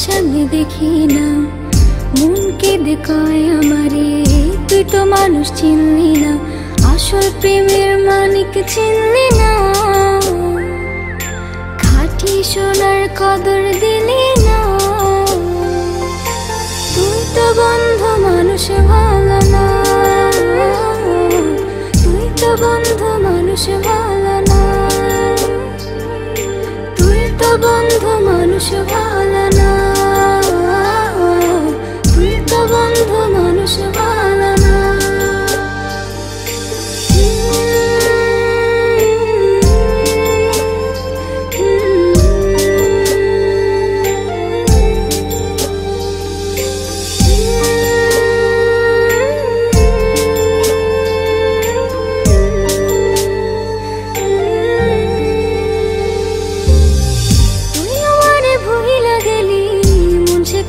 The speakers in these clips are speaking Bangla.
সামনে দেখি না, মন কেঁদে কয় আমারে তুই তো মানুষ চিনলি না, আসল প্রেমের মানিক চিনলি না, খাঁটি সোনার কদর দিলি না। তুই তো বন্ধু মানুষ ভালো না, তুই তো বন্ধু মানুষ ভালো না, তুই তো বন্ধু মানুষ ভালো না, তুই তো বন্ধু মানুষ ভালো না।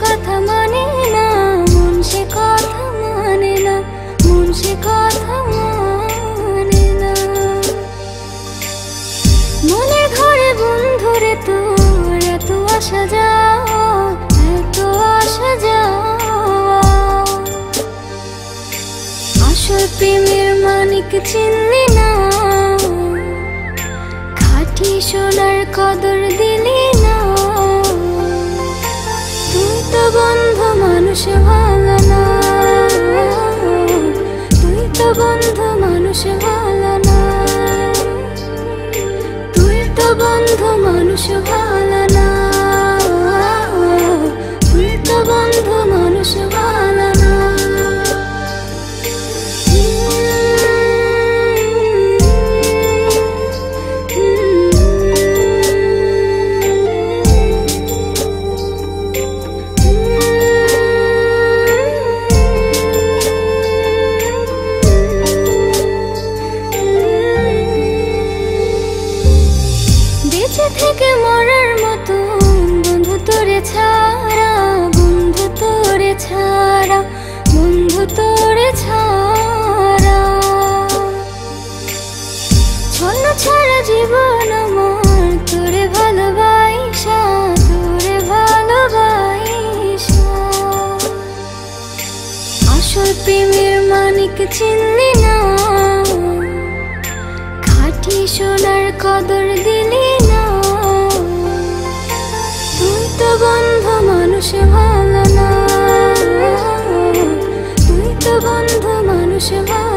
কথা মানে না, মন সে কথা মানে না, মন সে কথা মানে না। মনের ঘরে বন্ধুরে তোর এত আসা যাওয়া, এত আসা যাওয়া, আসল প্রেমের মানিক চিনলি না, খাঁটি সোনার কদর দিলি না। তুই তো বন্ধু মানুষ ভালো না, তুই তো বন্ধু মানুষ ভালো না, তুই তো বন্ধু মানুষ ভালো না, তুই তো বন্ধু মানুষ ভালো না। বেঁচে থেকে মরার মতো বন্ধু তোরে ছাড়া, বন্ধু তোরে ছাড়া, বন্ধু তোরে ছাড়া, ছন্ন ছাড়া জীবন আমার তোরে ভালোবাসা, তোরে ভালোবাসা, আসল প্রেমের মানিক চিনলি না, খাঁটি সোনার কদর দিলি না। তুই তো বন্ধু মানুষ ভালো না, তুই তো বন্ধু মানুষ ভালো